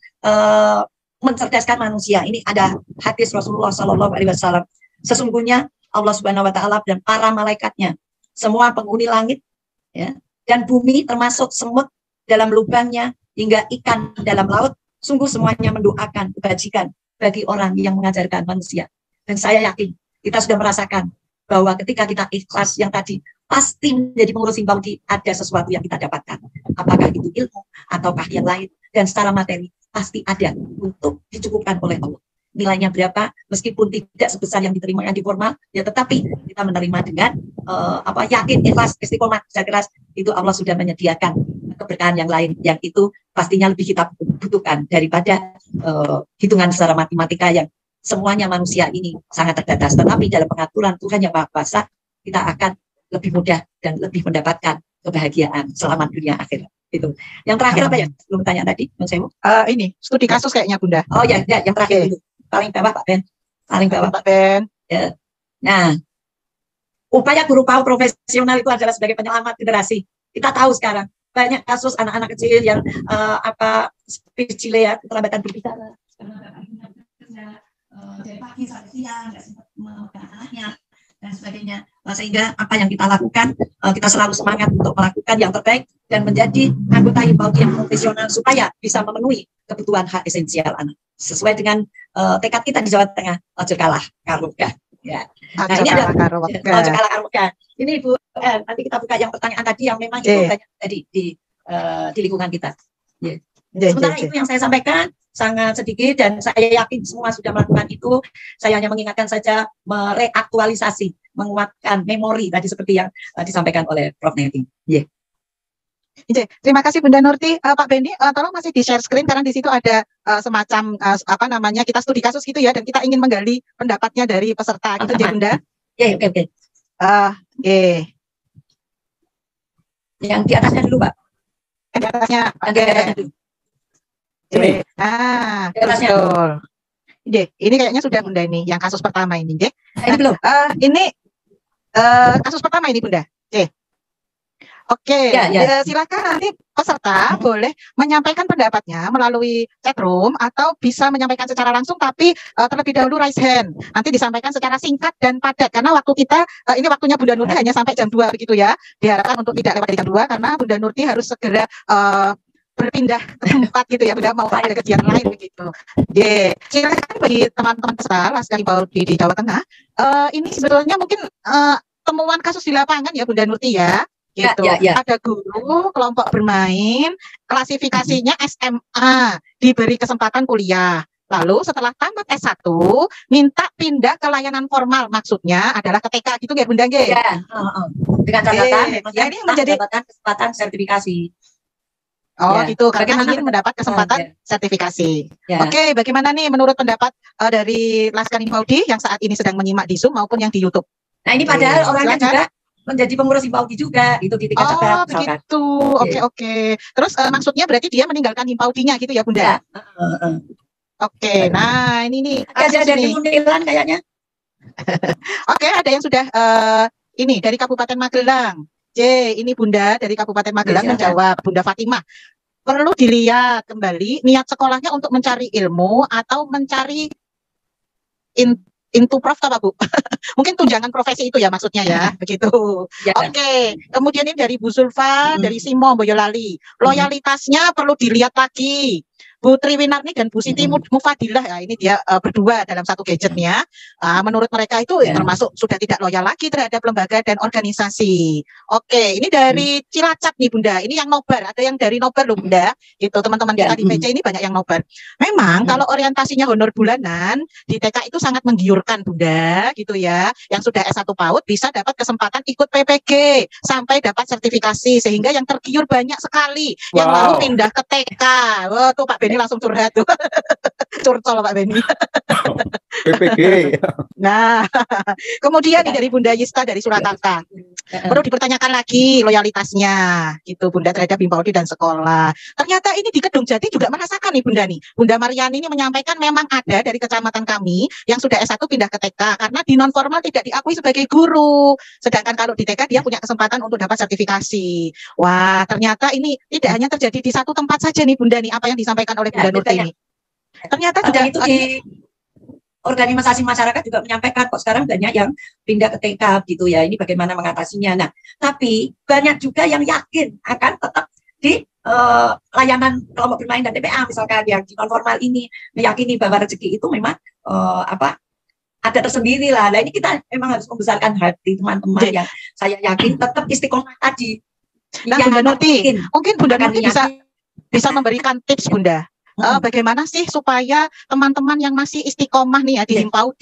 mencerdaskan manusia. Ini ada hadis Rasulullah SAW. Sesungguhnya Allah Subhanahu Wa Taala dan para malaikatnya, semua penghuni langit, ya, dan bumi termasuk semut dalam lubangnya hingga ikan dalam laut, sungguh semuanya mendoakan kebajikan bagi orang yang mengajarkan manusia. Dan saya yakin kita sudah merasakan bahwa ketika kita ikhlas yang tadi, pasti menjadi pengurus Himpaudi ada sesuatu yang kita dapatkan. Apakah itu ilmu ataukah yang lain, dan secara materi pasti ada untuk dicukupkan oleh Allah. Nilainya berapa, meskipun tidak sebesar yang diterima yang di formal, ya tetapi kita menerima dengan yakin, ikhlas, istiqomah, kerja keras, itu Allah sudah menyediakan keberkahan yang lain, yang itu pastinya lebih kita butuhkan daripada hitungan secara matematika yang semuanya manusia ini sangat terbatas. Tetapi dalam pengaturan Tuhan yang Maha Kuasa, kita akan lebih mudah dan lebih mendapatkan kebahagiaan selamat dunia akhirat. Itu. Yang terakhir apa ya? Belum tanya tadi, Bang Sewu. Ini studi kasus kayaknya Bunda. Oh ya, yang terakhir itu. Paling bawah Pak Ben. Paling bawah Pak Ben. Ya. Nah, upaya guru PAUD profesional itu adalah sebagai penyelamat generasi. Kita tahu sekarang banyak kasus anak-anak kecil yang speech delay ya, keterlambatan berbicara. Dari pagi sampai siang nggak sempat memegang anaknya dan sebagainya. Sehingga apa yang kita lakukan, kita selalu semangat untuk melakukan yang terbaik dan menjadi anggota Himpaudi yang profesional supaya bisa memenuhi kebutuhan hak esensial anak sesuai dengan tekad kita di Jawa Tengah. Ojo kalah karo wegah. Ya. Nah, ini ada ojo kalah karo wegah. Ini Bu, nanti kita buka yang pertanyaan tadi yang memang itu banyak tadi di lingkungan kita. Yeah. Sementara itu yang saya sampaikan sangat sedikit dan saya yakin semua sudah melakukan itu. Saya hanya mengingatkan saja, mereaktualisasi, menguatkan memori tadi seperti yang disampaikan oleh Prof Neti. Yeah. Terima kasih Bunda Nurti. Pak Bendi, tolong masih di share screen karena di situ ada semacam kita studi kasus gitu ya, dan kita ingin menggali pendapatnya dari peserta gitu ya Bunda. Oke. Yang di atasnya dulu Pak. Di atasnya. Betul. Ini kayaknya sudah Bunda ini, yang kasus pertama ini. Ini belum. Ini kasus pertama ini Bunda. Oke, silakan nanti peserta boleh menyampaikan pendapatnya melalui chat room atau bisa menyampaikan secara langsung, tapi terlebih dahulu raise hand. Nanti disampaikan secara singkat dan padat karena waktu kita ini waktunya Bunda Nurti hanya sampai jam 2 begitu ya. Diharapkan untuk tidak lewat dari jam 2 karena Bunda Nurti harus segera berpindah tempat gitu ya, Bunda, mau ada kegiatan lain begitu. Silakan bagi teman-teman peserta Laskar Himpau di Jawa Tengah. Ini sebetulnya mungkin temuan kasus di lapangan ya Bunda Nurti ya. Gitu. Ada guru kelompok bermain, klasifikasinya SMA, diberi kesempatan kuliah. Lalu setelah tamat S1, minta pindah ke layanan formal, maksudnya adalah ke TK gitu ya Bunda Nge? Ya, dengan catatan ya, ini menjadi kesempatan sertifikasi. Gitu, karena ingin mendapat kesempatan sertifikasi. Oke, bagaimana nih menurut pendapat dari Laskar Himpau yang saat ini sedang menyimak di Zoom maupun yang di YouTube? Nah ini padahal orangnya juga menjadi pengurus Himpau juga, itu di tingkat cabang. Begitu, oke. Terus maksudnya berarti dia meninggalkan Himpau-nya gitu ya Bunda? Oke, nah ini nih. Ada dari Mundilan kayaknya. Oke, ada yang sudah ini dari Kabupaten Magelang. Ini Bunda dari Kabupaten Magelang menjawab, Bunda Fatimah. Perlu dilihat kembali niat sekolahnya untuk mencari ilmu atau mencari into prof apa Bu? Mungkin tunjangan profesi itu ya maksudnya ya, begitu. Oke, kemudian ini dari Bu Zulfa, dari Simo Boyolali. Loyalitasnya perlu dilihat lagi. Bu Triwinarni dan Bu Siti Mufadilah, ya ini dia berdua dalam satu gadgetnya. Menurut mereka itu termasuk sudah tidak loyal lagi terhadap lembaga dan organisasi. Oke, ini dari Cilacap nih Bunda. Ini yang nobar, ada yang dari nobar loh Bunda. Gitu teman-teman kita di PC ini banyak yang nobar. Memang kalau orientasinya honor bulanan di TK itu sangat menggiurkan Bunda, gitu ya. Yang sudah S1 PAUD bisa dapat kesempatan ikut PPG sampai dapat sertifikasi, sehingga yang tergiur banyak sekali. Yang lalu pindah ke TK. Wah, tuh Pak Beni langsung curhat tuh. Curcol Pak Beni. PPG. Nah, kemudian dari Bunda Yista dari Surakarta. Perlu dipertanyakan lagi loyalitasnya gitu Bunda terhadap Himpau dan sekolah. Ternyata ini di Kedung Jati juga merasakan nih Bunda nih. Bunda Mariani ini menyampaikan memang ada dari kecamatan kami yang sudah S1 pindah ke TK karena di non formal tidak diakui sebagai guru. Sedangkan kalau di TK dia punya kesempatan untuk dapat sertifikasi. Wah, ternyata ini tidak hanya terjadi di satu tempat saja nih Bunda nih, apa yang disampaikan oleh Bunda Nurti ini. Ternyata juga itu di organisasi masyarakat juga menyampaikan kok sekarang banyak yang pindah ke TK gitu ya. Ini bagaimana mengatasinya. Nah, tapi banyak juga yang yakin akan tetap di layanan kelompok bermain dan TPA misalkan yang di non formal ini, meyakini bahwa rezeki itu memang ada tersendiri lah. Nah ini kita memang harus membesarkan hati teman-teman yang saya yakin tetap istiqomah tadi. Nah Bunda Nurti, mungkin Bunda Nurti bisa memberikan tips Bunda. Bagaimana sih supaya teman-teman yang masih istiqomah nih ya di Himpau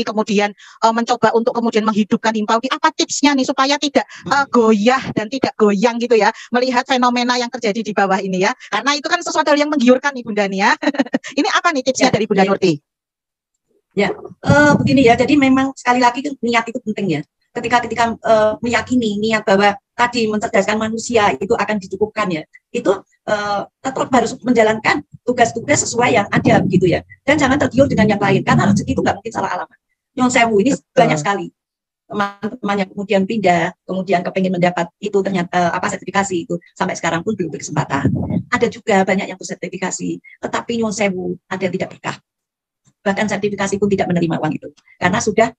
kemudian mencoba untuk kemudian menghidupkan Himpau apa tipsnya nih supaya tidak goyah dan tidak goyang gitu ya melihat fenomena yang terjadi di bawah ini ya, karena itu kan sesuatu yang menggiurkan nih Bunda nih ya. Ini apa nih tipsnya dari Bunda Nurti? Begini ya, jadi memang sekali lagi niat itu penting ya. Ketika meyakini niat bahwa tadi mencerdaskan manusia itu akan dicukupkan ya, itu tetap harus menjalankan tugas-tugas sesuai yang ada begitu ya, dan jangan tergiur dengan yang lain karena rezeki itu nggak mungkin salah alamat. Nyun sewu ini banyak sekali teman-teman yang kemudian pindah, kemudian kepengen mendapat itu ternyata sertifikasi itu sampai sekarang pun belum berkesempatan. Ada juga banyak yang bersertifikasi, tetapi nyun sewu ada yang tidak berkah. Bahkan sertifikasi pun tidak menerima uang itu karena sudah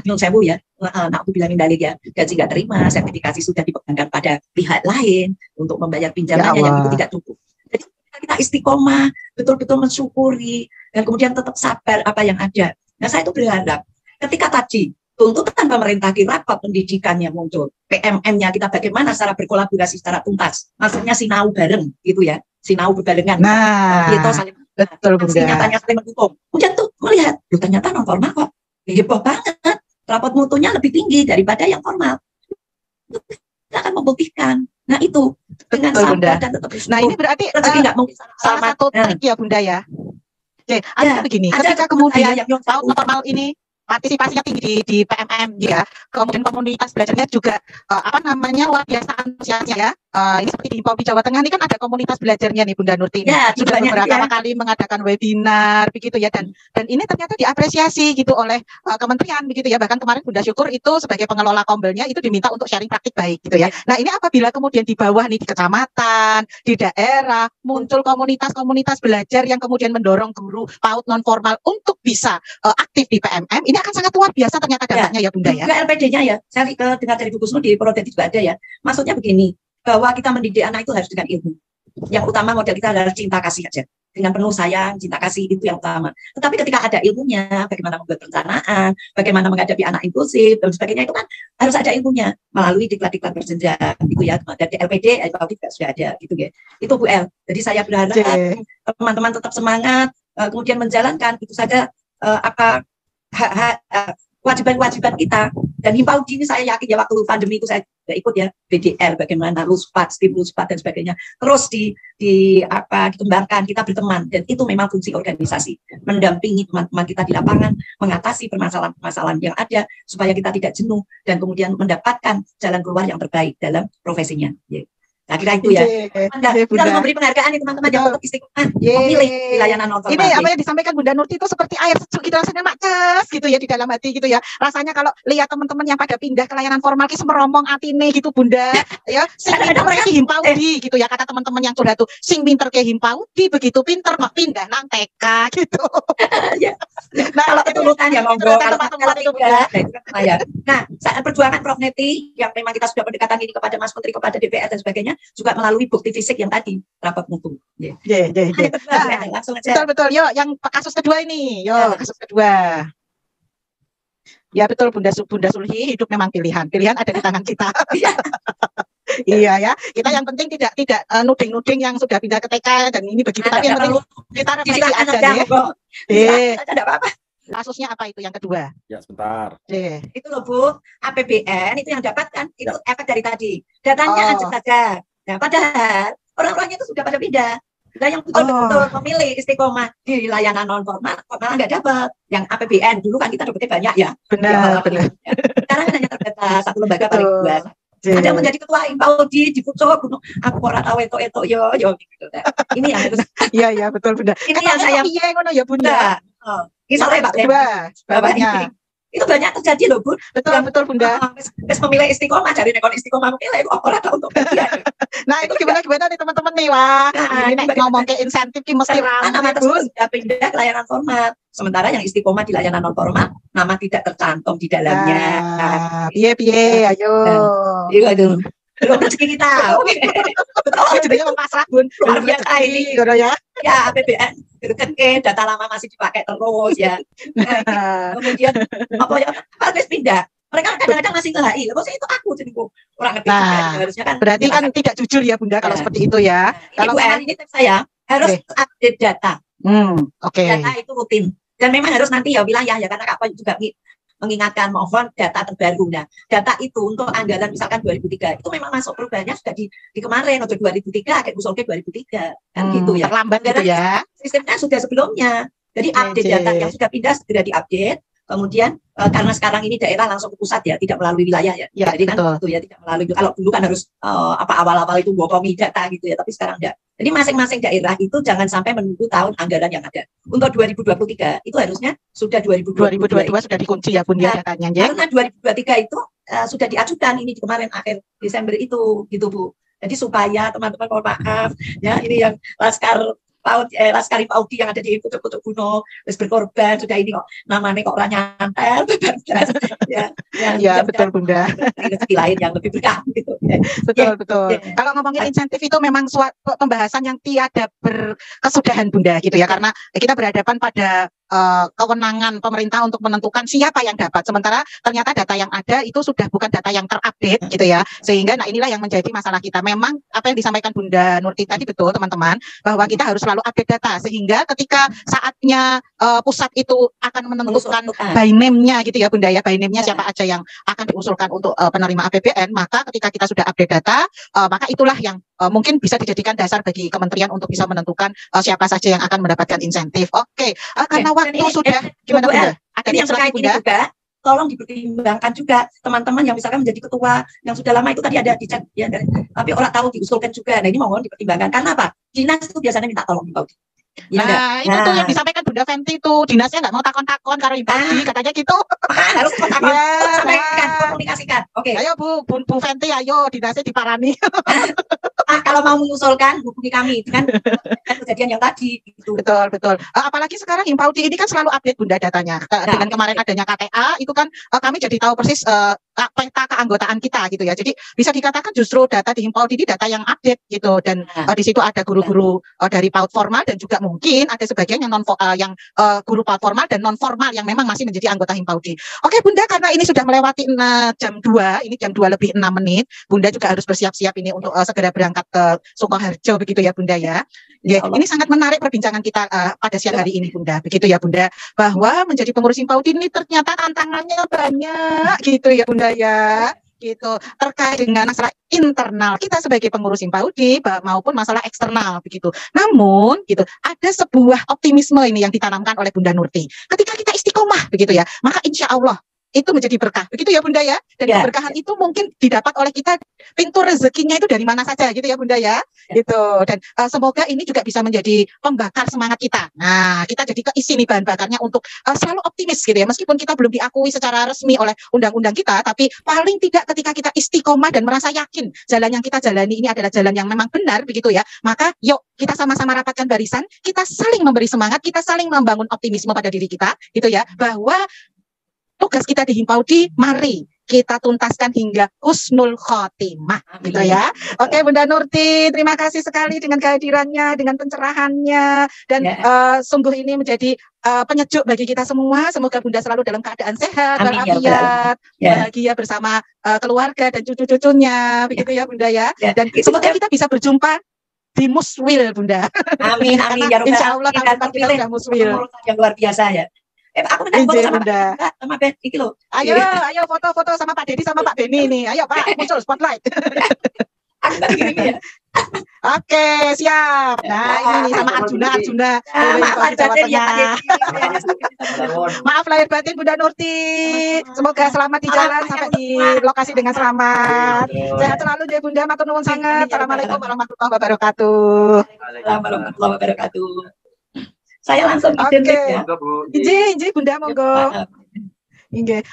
nyun sewu ya, nak aku bilangin dalih ya, gaji nggak terima, sertifikasi sudah dipegangkan pada pihak lain untuk membayar pinjamannya yang itu tidak cukup. Jadi kita istiqomah, betul-betul mensyukuri dan kemudian tetap sabar apa yang ada. Nah saya itu berharap ketika tadi tuntutan pemerintah rapat pendidikannya muncul, PMM-nya kita bagaimana secara berkolaborasi secara tuntas, maksudnya sinau bareng gitu ya, sinau berbarengan. Itu saling betul Bunda. Nyatanya saling mendukung. Kemudian tuh melihat, ternyata non formal kok heboh banget, rapot mutunya lebih tinggi daripada yang formal. Kita akan membuktikan. Nah itu dengan sabar dan tetap bersyukur. Nah ini berarti nggak mungkin salah satu trik ya Bunda ya. Oke, ada begini. Ketika kemudian tahun formal ini partisipasinya tinggi di PMM ya, kemudian komunitas belajarnya juga luar biasa antusiasnya ya. Ini seperti di Himpau di Jawa Tengah ini kan ada komunitas belajarnya nih Bunda Nurti. Sudah beberapa kali mengadakan webinar begitu ya, dan ini ternyata diapresiasi gitu oleh kementerian begitu ya. Bahkan kemarin Bunda Syukur itu sebagai pengelola kombelnya itu diminta untuk sharing praktik baik gitu ya. Nah ini apabila kemudian di bawah nih di kecamatan, di daerah muncul komunitas-komunitas belajar yang kemudian mendorong guru PAUD non formal untuk bisa aktif di PMM, ini akan sangat luar biasa ternyata dampaknya ya Bunda ya. Juga LPD-nya ya, saya dengar dari Bu Kusno di Purwodadi juga ada ya. Maksudnya begini, bahwa kita mendidik anak itu harus dengan ilmu. Yang utama modal kita adalah cinta kasih aja. Dengan penuh sayang, cinta kasih itu yang utama. Tetapi ketika ada ilmunya, bagaimana membuat perencanaan, bagaimana menghadapi anak impulsif dan sebagainya itu kan harus ada ilmunya melalui diklat-diklat berjenjang gitu ya. Dan di LPD, juga sudah ada gitu ya. Itu Bu El. Jadi saya berharap teman-teman tetap semangat, kemudian menjalankan itu saja apa kewajiban-kewajiban kita. Dan himpau ini saya yakin ya waktu pandemi itu saya juga ikut ya BDL bagaimana luspat, STIM luspat dan sebagainya terus dikembangkan, kita berteman dan itu memang fungsi organisasi mendampingi teman-teman kita di lapangan mengatasi permasalahan-permasalahan yang ada supaya kita tidak jenuh dan kemudian mendapatkan jalan keluar yang terbaik dalam profesinya. Nah, kira itu ya. Kita harus memberi penghargaan nih teman-teman yang tetap istiqomah memilih di layanan non formal. Ini apa yang disampaikan Bunda Nurti itu seperti air sejuk gitu rasanya maces gitu ya di dalam hati gitu ya. Rasanya kalau lihat teman-teman yang pada pindah ke layanan formal ki semeromong atine gitu Bunda. Ya, sing pinter ke himpau di gitu ya kata teman-teman yang curhat tuh. Sing pinter ke himpau di begitu pinter mah pindah nang TK gitu. Ya. Nah, kalau ketulutan ya monggo, kalau tidak, itu kan saya. Nah, saat perjuangan Prof Neti yang memang kita sudah pendekatan ini kepada Mas Menteri, kepada DPR dan sebagainya, juga melalui bukti fisik yang tadi rapat mutu. Langsung aja. Betul. Yuk, yang kasus kedua ini. Kasus kedua. Ya betul Bunda Sulhi, hidup memang pilihan. Pilihan ada di tangan kita. Iya ya. Kita yang penting tidak nuding-nuding yang sudah pindah ke TK dan ini begitu. Tapi yang penting kita refleksi aja deh. Tidak apa-apa. Kasusnya apa itu yang kedua? Ya sebentar. Itu loh Bu, APBN itu yang dapatkan itu efek dari tadi. Datanya aja saja. Nah, padahal orang-orangnya itu sudah pada pindah. Nah, yang betul-betul memilih istiqomah di layanan non formal, malah nggak dapat. Yang APBN dulu kan kita dapetnya banyak ya. Benar. Sekarang hanya terbatas satu lembaga paling dua. Ada yang menjadi ketua himpau di Pucuk Gunung. Aku ora tahu itu yo gitu. Ini yang harus. Iya betul Bunda. Ini yang saya. Iya ngono ya Bunda. Ini soalnya Pak Bapak ini. Itu banyak terjadi loh Bun. Betul Bunda. Memilih istiqomah, cari nekon istiqomah memilih orang tahu untuk dia. Nah itu gimana nih teman-teman nih wah. Ini ngomong ke insentif ki mesti ramai nama tersebut sudah pindah ke layanan formal. Sementara yang istiqomah di layanan non formal nama tidak tercantum di dalamnya. Piye ayo. Aduh. Belum rezeki kita. Betul. Jadinya pasrah Bun. Luar biasa ini. Ya. Ya APBN data lama masih dipakai terus ya. Kemudian apa ya harus pindah. Mereka kadang-kadang masih nge-HI. Maksudnya itu aku jadi kurang ngerti. Harusnya kan berarti kan tidak jujur ya Bunda kalau seperti itu ya. Kalau ini tips saya harus update data. Data itu rutin dan memang harus nanti ya wilayah ya karena apa juga mengingatkan mohon data terbaru. Nah, data itu untuk anggaran misalkan 2003 itu memang masuk perubahannya sudah di kemarin untuk 2003 kayak usul ke 2003 kan gitu ya. Terlambat gitu ya. Sistemnya sudah sebelumnya. Jadi update data yang sudah pindah segera diupdate. Kemudian karena sekarang ini daerah langsung ke pusat ya, tidak melalui wilayah ya. Jadi kan itu ya tidak melalui. Kalau dulu kan harus awal-awal itu botongi data gitu ya, tapi sekarang enggak. Jadi masing-masing daerah itu jangan sampai menunggu tahun anggaran yang ada. Untuk 2023 itu harusnya sudah 2022 sudah dikunci ya Bun ya datanya ya. Karena 2023 itu sudah diajukan ini di kemarin akhir Desember itu gitu Bu. Jadi supaya teman-teman mohon maaf ya ini yang Laskar Paudi yang ada di Pucuk Gunung terus berkorban sudah ini kok namanya kok orang nyantel ya betul Bunda. Rezeki lain yang lebih berkah gitu. Betul. Kalau ngomongin insentif itu memang suatu pembahasan yang tiada berkesudahan Bunda gitu ya karena kita berhadapan pada kewenangan pemerintah untuk menentukan siapa yang dapat. Sementara ternyata data yang ada itu sudah bukan data yang terupdate gitu ya. Sehingga inilah yang menjadi masalah kita. Memang apa yang disampaikan Bunda Nurti tadi betul teman-teman bahwa kita harus selalu update data sehingga ketika saatnya pusat itu akan menentukan by name-nya gitu ya Bunda ya. By name-nya siapa aja yang akan diusulkan untuk penerima APBN, maka ketika kita sudah update data, maka itulah yang mungkin bisa dijadikan dasar bagi kementerian untuk bisa menentukan siapa saja yang akan mendapatkan insentif. Karena waktu sudah gimana Bunda? Ada yang terkait ini juga, tolong dipertimbangkan juga teman-teman yang misalkan menjadi ketua yang sudah lama itu tadi ada di chat ya, tapi orang tahu diusulkan juga. Nah ini mohon dipertimbangkan karena apa? Dinas itu biasanya minta tolong di Paudi. Itu tuh yang disampaikan Bunda Fenty tuh dinasnya nggak mau takon-takon karena Paudi katanya gitu. Harus takon, sampaikan, komunikasikan. Oke. Ayo Bu Fenty, ayo dinasnya diparani. Kalau mau mengusulkan hubungi kami dengan kejadian yang tadi gitu. Betul. Apalagi sekarang Himpaudi ini kan selalu update Bunda datanya. Dengan kemarin adanya KTA itu kan kami jadi tahu persis peta keanggotaan kita gitu ya. Jadi bisa dikatakan justru data di Himpau ini data yang update gitu, dan di situ ada guru-guru dari PAUD formal dan juga mungkin ada sebagian yang guru PAUD formal dan non formal yang memang masih menjadi anggota Himpaudi. Oke Bunda, karena ini sudah melewati jam 2, ini jam 2 lebih 6 menit. Bunda juga harus bersiap-siap ini untuk segera berangkat ke Sukoharjo begitu ya Bunda ya. Ini sangat menarik perbincangan kita pada siang hari ini Bunda. Begitu ya Bunda, bahwa menjadi pengurus Himpaudi ini ternyata tantangannya banyak gitu ya Bunda ya. Gitu, terkait dengan masalah internal kita sebagai pengurus Himpaudi maupun masalah eksternal begitu. Namun gitu, ada sebuah optimisme ini yang ditanamkan oleh Bunda Nurti. Ketika kita istiqomah begitu ya, maka insya Allah itu menjadi berkah begitu ya Bunda ya. Dan keberkahan itu mungkin didapat oleh kita, pintu rezekinya itu dari mana saja gitu ya Bunda ya. Gitu. Dan semoga ini juga bisa menjadi pembakar semangat kita. Nah, kita jadi keisi nih bahan bakarnya untuk selalu optimis gitu ya. Meskipun kita belum diakui secara resmi oleh undang-undang kita, tapi paling tidak ketika kita istiqomah dan merasa yakin jalan yang kita jalani ini adalah jalan yang memang benar begitu ya. Maka yuk kita sama-sama rapatkan barisan, kita saling memberi semangat, kita saling membangun optimisme pada diri kita gitu ya, bahwa tugas kita di Himpaudi, mari kita tuntaskan hingga husnul khotimah, gitu ya. Oke, Bunda Nurti, terima kasih sekali dengan kehadirannya, dengan pencerahannya, dan sungguh ini menjadi penyejuk bagi kita semua. Semoga Bunda selalu dalam keadaan sehat, walafiat, bahagia bersama keluarga dan cucu-cucunya, begitu ya Bunda ya. Dan semoga kita bisa berjumpa di Muswil, Bunda. Amin, amin. Insya Allah kita sudah Muswil. Yang luar biasa ya. Aku minta foto sama Bunda, sama Ben, iki loh. Ayo foto-foto sama Pak Dedi sama Pak Beni nih. Ayo Pak, muncul spotlight. Oke, siap. Nah, ini sama Arjuna. Maaf lahir batin Bunda Nurti. Semoga selamat di jalan sampai di lokasi dengan selamat. Sehat selalu ya Bunda, matur nuwun sangat. Assalamualaikum warahmatullahi wabarakatuh. Warahmatullahi wabarakatuh. Saya langsung izin ya. Izin Bunda, monggo.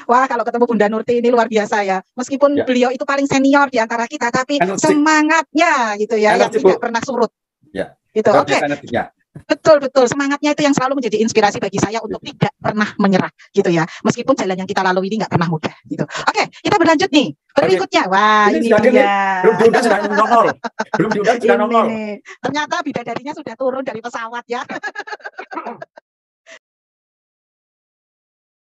Wah, kalau ketemu Bunda Nurti ini luar biasa ya. Meskipun beliau itu paling senior di antara kita, tapi semangatnya gitu ya, yang tidak pernah surut. Ya. Gitu. Oke. Betul, semangatnya itu yang selalu menjadi inspirasi bagi saya untuk tidak pernah menyerah gitu ya. Meskipun jalan yang kita lalui ini nggak pernah mudah gitu. Oke, kita berlanjut nih. Berikutnya, wah ini dia. Belum diundang sudah nongol. Belum diundang sudah nongol. Ternyata bidadarinya sudah turun dari pesawat ya.